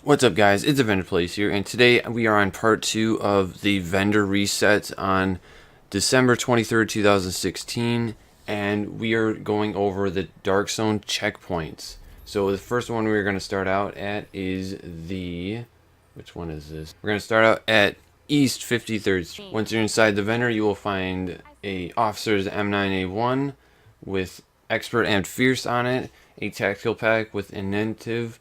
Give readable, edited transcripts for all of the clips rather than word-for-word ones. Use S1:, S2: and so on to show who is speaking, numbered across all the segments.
S1: What's up, guys? It's a Vendor Place here, and today we are on part 2 of the vendor reset on December 23rd, 2016, and we are going over the Dark Zone checkpoints. So the first one we're going to start out at is which one is this? We're going to start out at East 53rd Street. Once you're inside the vendor, you will find a Officer's M9A1 with Expert and Fierce on it, a Tactical Pack with Inventive,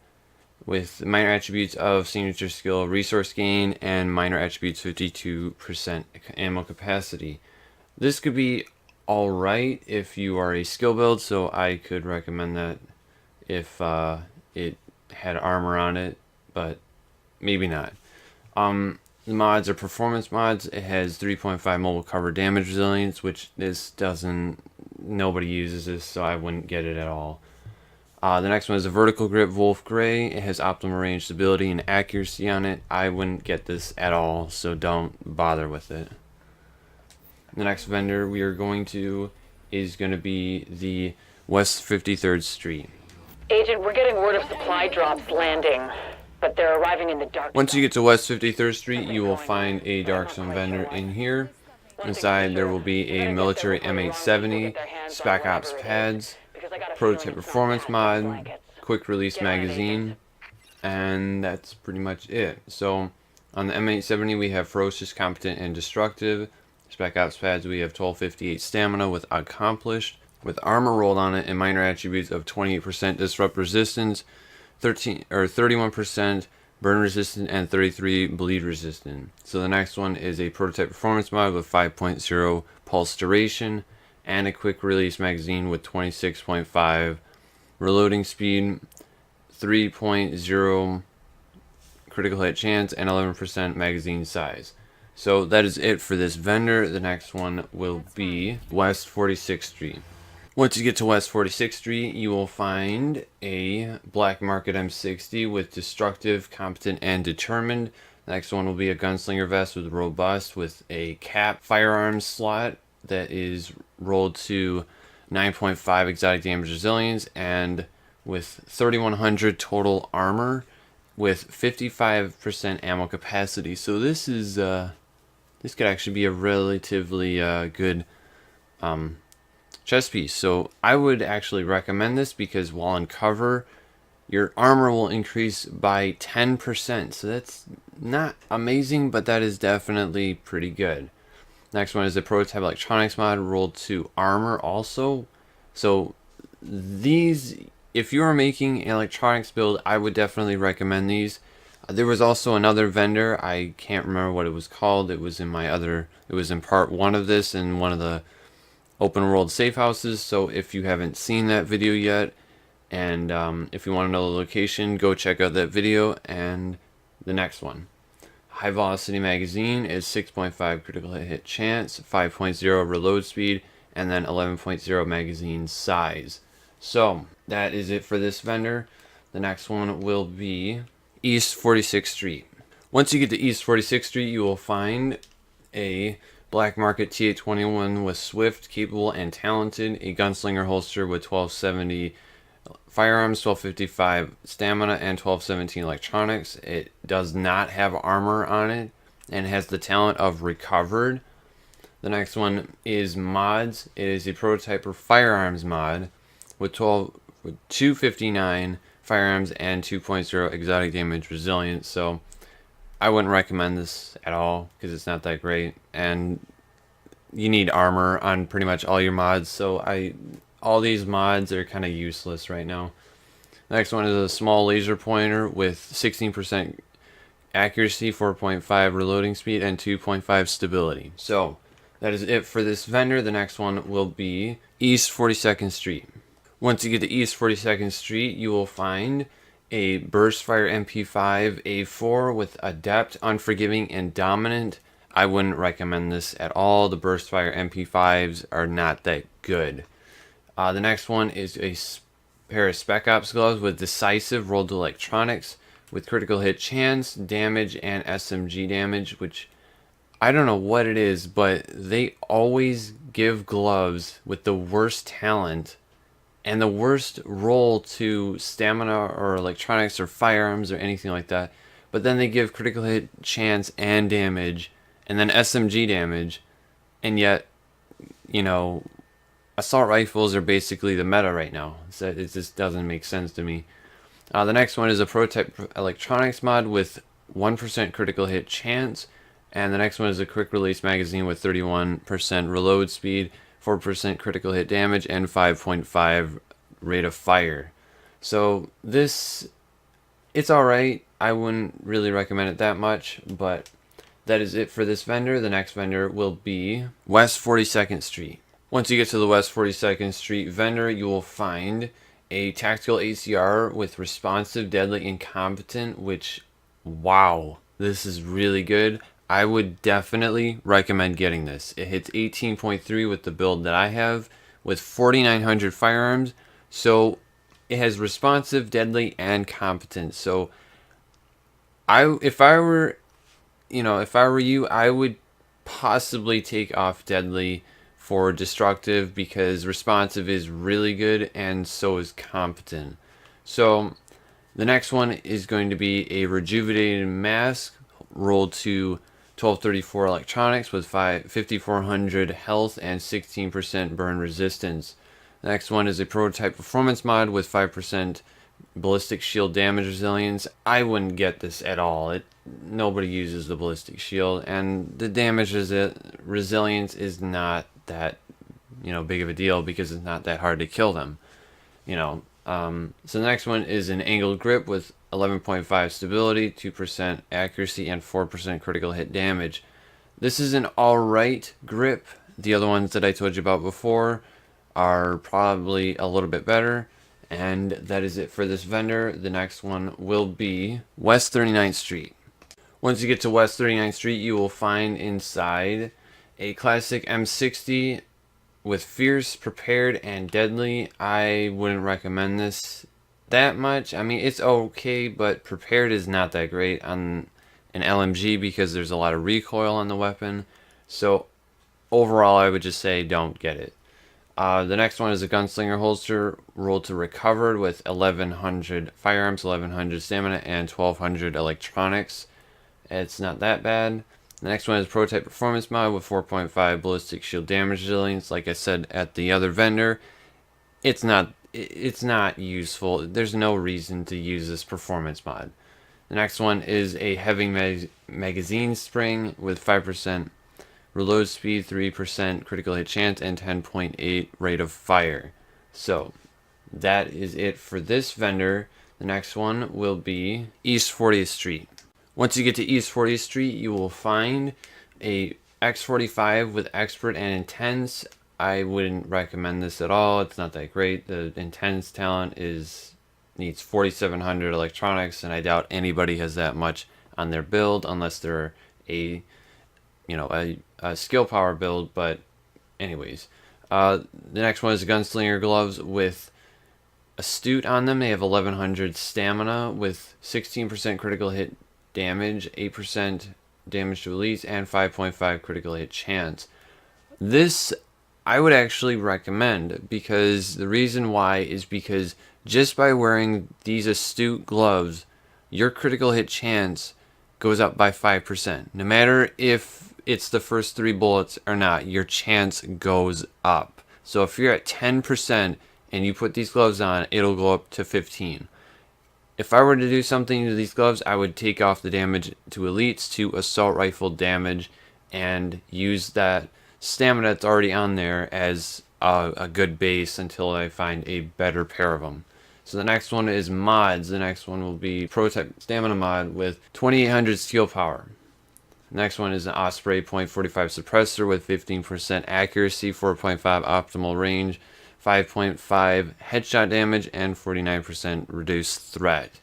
S1: with minor attributes of signature skill, resource gain, and minor attributes 52% ammo capacity. This could be alright if you are a skill build, so I could recommend that if it had armor on it, but maybe not. The mods are performance mods. It has 3.5 mobile cover damage resilience, which nobody uses this, so I wouldn't get it at all. The next one is a vertical grip Wolf Gray. It has optimal range, stability, and accuracy on it. I wouldn't get this at all, so don't bother with it. The next vendor we are going to is going to be the West 53rd Street.
S2: Agent, we're getting word of supply drops landing, but they're arriving in the dark.
S1: Once you get to West 53rd Street, you will find a Dark Zone vendor in here. Inside there will be a military M870, Spec Ops pads, prototype performance mod, quick release magazine, and that's pretty much it. So on the M870 we have ferocious, competent, and destructive. Spec Ops pads we have 1258 stamina with accomplished, with armor rolled on it and minor attributes of 28% disrupt resistance, 31% burn resistant, and 33 bleed resistant. So the next one is a prototype performance mod with 5.0 pulse duration and a quick release magazine with 26.5 reloading speed, 3.0 critical hit chance, and 11% magazine size. So that is it for this vendor. The next one will be West 46th Street. Once you get to West 46th Street, you will find a Black Market M60 with destructive, competent, and determined. The next one will be a gunslinger vest with robust, with a cap firearms slot that is rolled to 9.5 exotic damage resilience, and with 3100 total armor with 55% ammo capacity. So this is this could actually be a relatively good chest piece. So I would actually recommend this because while in cover, your armor will increase by 10%. So that's not amazing, but that is definitely pretty good. Next one is the prototype electronics mod rolled to armor also. So these, if you are making an electronics build, I would definitely recommend these. There was also another vendor, I can't remember what it was called. It was in part 1 of this in one of the open world safe houses. So if you haven't seen that video yet, and if you want to know the location, go check out that video. And the next one, High Velocity Magazine, is 6.5 critical hit chance, 5.0 reload speed, and then 11.0 magazine size. So that is it for this vendor. The next one will be East 46th Street. Once you get to East 46th Street, you will find a Black Market T821 with swift, capable, and talented, a gunslinger holster with 1270 firearms, 1255 stamina, and 1217 electronics. It does not have armor on it and has the talent of recovered. The next one is mods. It is a prototype for firearms mod with 259 firearms and 2.0 exotic damage resilience. So I wouldn't recommend this at all because it's not that great, and you need armor on pretty much all your mods. So all these mods are kind of useless right now. Next one is a small laser pointer with 16% accuracy, 4.5 reloading speed, and 2.5 stability. So that is it for this vendor. The next one will be East 42nd Street. Once you get to East 42nd Street, you will find a Burstfire MP5 A4 with Adept, Unforgiving, and Dominant. I wouldn't recommend this at all. The Burstfire MP5s are not that good. The next one is a pair of Spec Ops gloves with Decisive rolled to electronics with critical hit chance, damage, and SMG damage, which I don't know what it is, but they always give gloves with the worst talent and the worst roll to stamina or electronics or firearms or anything like that. But then they give critical hit chance and damage, and then SMG damage, and yet, you know, assault rifles are basically the meta right now. So it just doesn't make sense to me. The next one is a prototype electronics mod with 1% critical hit chance, and the next one is a quick release magazine with 31% reload speed, 4% critical hit damage, and 5.5 rate of fire. So this, it's alright. I wouldn't really recommend it that much, but that is it for this vendor. The next vendor will be West 42nd Street. Once you get to the West 42nd Street vendor, you will find a tactical ACR with responsive, deadly, and competent, which, wow, this is really good. I would definitely recommend getting this. It hits 18.3 with the build that I have with 4,900 firearms. So it has responsive, deadly, and competent. So if I were you, I would possibly take off deadly for destructive, because responsive is really good and so is competent. So the next one is going to be a rejuvenated mask rolled to 1234 electronics with 5400 health and 16% burn resistance. The next one is a prototype performance mod with 5% ballistic shield damage resilience. I wouldn't get this at all. Nobody uses the ballistic shield, and the damage resilience is not that big of a deal because it's not that hard to kill them. So the next one is an angled grip with 11.5 stability, 2% accuracy, and 4% critical hit damage. This is an alright grip. The other ones that I told you about before are probably a little bit better. And that is it for this vendor. The next one will be West 39th Street. Once you get to West 39th Street, you will find inside a classic M60 with fierce, prepared, and deadly. I wouldn't recommend this that much. I mean, it's okay, but prepared is not that great on an LMG because there's a lot of recoil on the weapon. So overall, I would just say don't get it. The next one is a gunslinger holster rolled to recovered with 1100 firearms, 1100 stamina, and 1200 electronics. It's not that bad. The next one is prototype performance mod with 4.5 ballistic shield damage resilience. Like I said at the other vendor, it's not useful. There's no reason to use this performance mod. The next one is a heavy magazine spring with 5% reload speed, 3% critical hit chance, and 10.8 rate of fire. So that is it for this vendor. The next one will be East 40th Street. Once you get to East 40th Street, you will find a X45 with expert and intense. I wouldn't recommend this at all. It's not that great. The intense talent needs 4700 electronics, and I doubt anybody has that much on their build unless they're a skill power build. But anyways, the next one is gunslinger gloves with astute on them. They have 1100 stamina with 16% critical hit damage, 8% damage to elites, and 5.5 critical hit chance. This I would actually recommend, because the reason why is because just by wearing these astute gloves, your critical hit chance goes up by 5%. No matter if it's the first 3 bullets or not, your chance goes up. So if you're at 10% and you put these gloves on, it'll go up to 15. If I were to do something to these gloves, I would take off the damage to elites to assault rifle damage and use that stamina that's already on there as a good base until I find a better pair of them. So the next one is mods. The next one will be prototype stamina mod with 2800 steel power. The next one is an Osprey .45 suppressor with 15% accuracy, 4.5 optimal range, 5.5 headshot damage, and 49% reduced threat.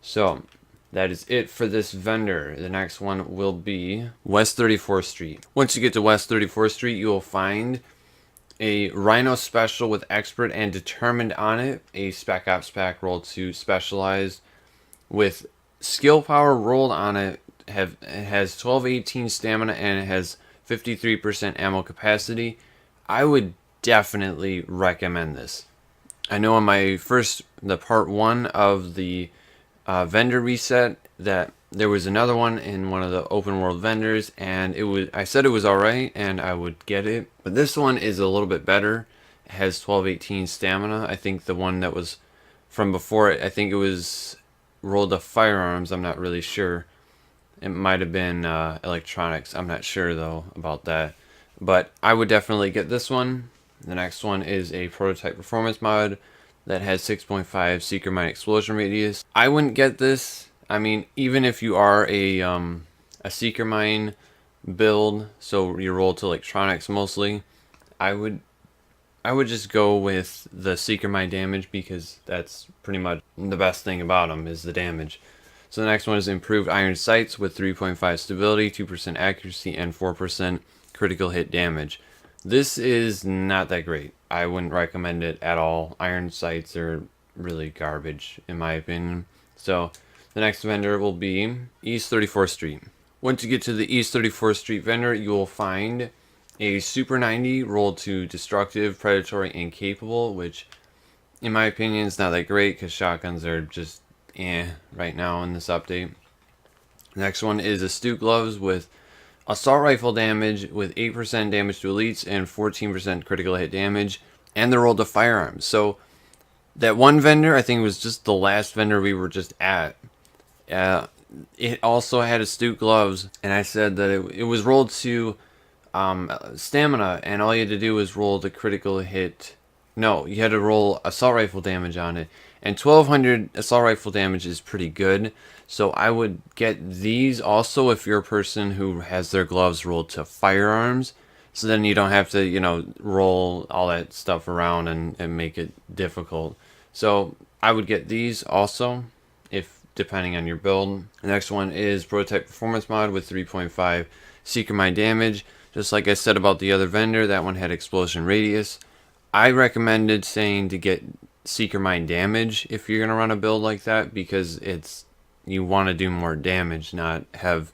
S1: So that is it for this vendor. The next one will be West 34th Street. Once you get to West 34th Street, you will find a Rhino Special with Expert and Determined on it, a Spec Ops pack rolled to Specialized with Skill Power rolled on it. It has 1218 stamina and it has 53% ammo capacity. I would definitely recommend this. I know in the part 1 of the vendor reset that there was another one in one of the open world vendors, and I said it was alright and I would get it, but this one is a little bit better. It has 1218 stamina. I think the one that was from before it, I think it was rolled to firearms. I'm not really sure. It might have been electronics. I'm not sure though about that, but I would definitely get this one. The next one is a prototype performance mod that has 6.5 Seeker Mine explosion radius. I wouldn't get this. I mean, even if you are a Seeker Mine build, so you roll to electronics mostly, I would just go with the Seeker Mine damage, because that's pretty much the best thing about them is the damage. So the next one is improved iron sights with 3.5 stability, 2% accuracy, and 4% critical hit damage. This is not that great. I wouldn't recommend it at all. Iron sights are really garbage in my opinion. So the next vendor will be East 34th Street. Once you get to the East 34th Street vendor, you will find a Super 90 rolled to destructive, predatory, and capable, which in my opinion is not that great because shotguns are just right now in this update. Next one is astute gloves with assault rifle damage with 8% damage to elites and 14% critical hit damage, and they're rolled to firearms. So that one vendor, I think it was just the last vendor we were just at, it also had astute gloves, and I said that it was rolled to stamina, and all you had to do was roll the critical hit. No, you had to roll assault rifle damage on it, and 1200 assault rifle damage is pretty good. So I would get these also if you're a person who has their gloves rolled to firearms, so then you don't have to, you know, roll all that stuff around and make it difficult. So I would get these also, if depending on your build. The next one is prototype performance mod with 3.5 Seeker Mine damage. Just like I said about the other vendor, that one had explosion radius. I recommended saying to get Seeker Mine damage if you're gonna run a build like that, because you want to do more damage, not have.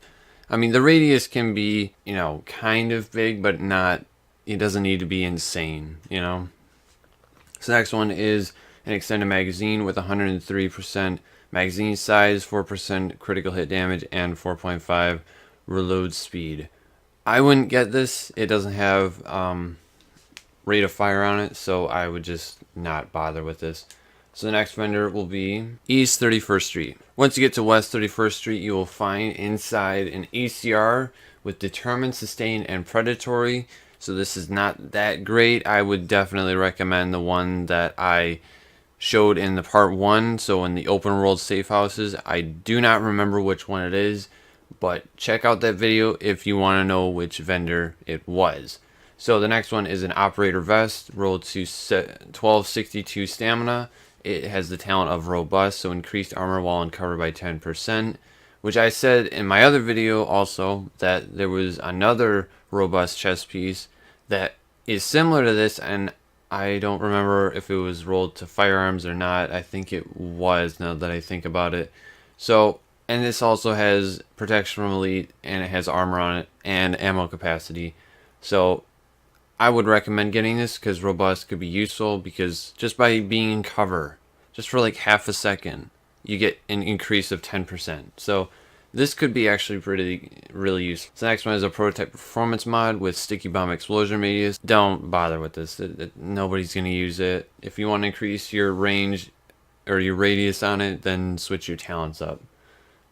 S1: I mean, the radius can be, you know, kind of big, but not. It doesn't need to be insane, you know. So the next one is an extended magazine with 103% magazine size, 4% critical hit damage, and 4.5 reload speed. I wouldn't get this. It doesn't have rate of fire on it, so I would just not bother with this. So the next vendor will be East 31st Street. Once you get to West 31st Street, you will find inside an ACR with determined, sustained, and predatory. So this is not that great. I would definitely recommend the one that I showed in the part 1, so in the open world safe houses. I do not remember which one it is, but check out that video if you want to know which vendor it was. So the next one is an operator vest rolled to 1262 stamina. It has the talent of robust, so increased armor while uncovered by 10%, which I said in my other video also that there was another robust chest piece that is similar to this, and I don't remember if it was rolled to firearms or not. I think it was, now that I think about it. So, and this also has protection from elite, and it has armor on it and ammo capacity. So I would recommend getting this because robust could be useful, because just by being in cover, just for like half a second, you get an increase of 10%. So this could be actually really useful. So the next one is a prototype performance mod with sticky bomb explosion radius. Don't bother with this. Nobody's going to use it. If you want to increase your range or your radius on it, then switch your talents up.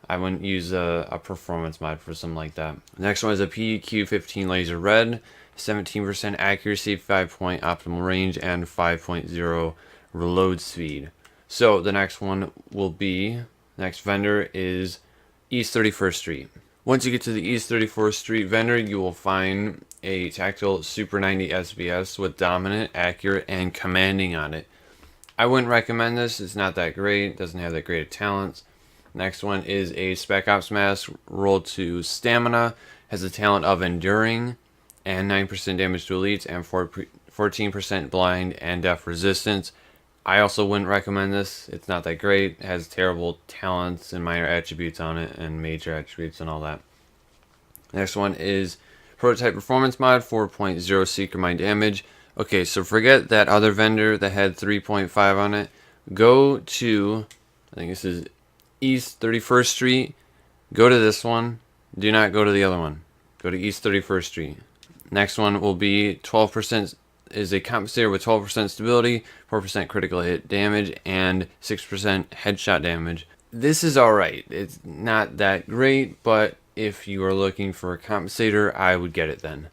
S1: I wouldn't use a performance mod for something like that. The next one is a PQ-15 laser red. 17% accuracy, 5-point optimal range, and 5.0 reload speed. So the next one will be, next vendor is East 31st Street. Once you get to the East 34th Street vendor, you will find a tactical Super 90 SBS with dominant, accurate, and commanding on it. I wouldn't recommend this. It's not that great. It doesn't have that great of talents. Next one is a Spec Ops mask rolled to stamina. Has the talent of enduring and 9% damage to elites and 14% blind and deaf resistance. I also wouldn't recommend this. It's not that great. It has terrible talents and minor attributes on it, and major attributes and all that. Next one is prototype performance mod, 4.0 Seeker Mine damage, Okay, so forget that other vendor that had 3.5 on it. Go to, I think this is East 31st Street. Go to this one. Do not go to the other one. Go to East 31st Street. Next one will be 12% is a compensator with 12% stability, 4% critical hit damage, and 6% headshot damage. This is alright. It's not that great, but if you are looking for a compensator, I would get it then.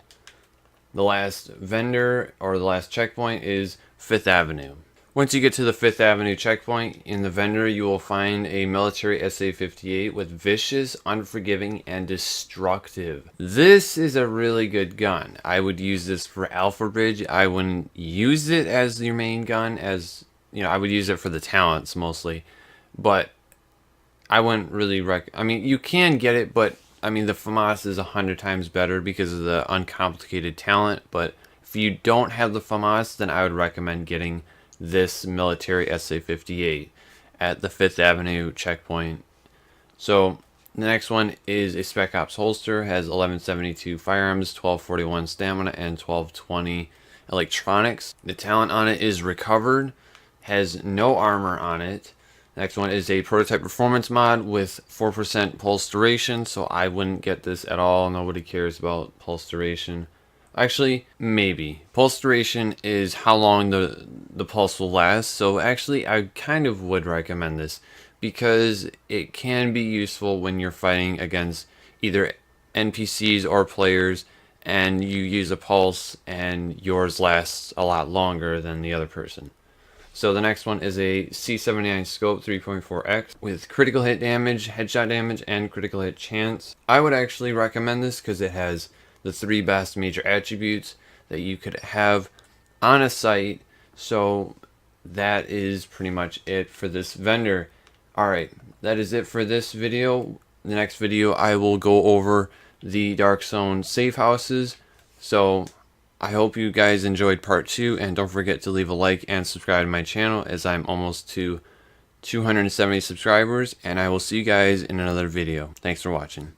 S1: The last vendor, or the last checkpoint, is 5th Avenue. Once you get to the 5th Avenue checkpoint, in the vendor you will find a military SA-58 with vicious, unforgiving, and destructive. This is a really good gun. I would use this for Alpha Bridge. I wouldn't use it as your main gun, as you know, I would use it for the talents mostly, but I wouldn't really I mean, you can get it, but I mean, the FAMAS is 100 times better because of the uncomplicated talent. But if you don't have the FAMAS, then I would recommend getting this military SA-58 at the 5th Avenue checkpoint. So the next one is a Spec Ops holster. Has 1172 firearms, 1241 stamina, and 1220 electronics. The talent on it is recovered. Has no armor on it. Next one is a prototype performance mod with 4% pulse duration, so I wouldn't get this at all. Nobody cares about pulse duration. Actually, maybe. Pulse duration is how long the pulse will last, so actually I kind of would recommend this because it can be useful when you're fighting against either NPCs or players and you use a pulse and yours lasts a lot longer than the other person. So the next one is a C79 scope 3.4x with critical hit damage, headshot damage, and critical hit chance. I would actually recommend this because it has the 3 best major attributes that you could have on a site. So that is pretty much it for this vendor. Alright, that is it for this video. The next video I will go over the Dark Zone safe houses. So I hope you guys enjoyed part 2, and don't forget to leave a like and subscribe to my channel as I'm almost to 270 subscribers, and I will see you guys in another video. Thanks for watching.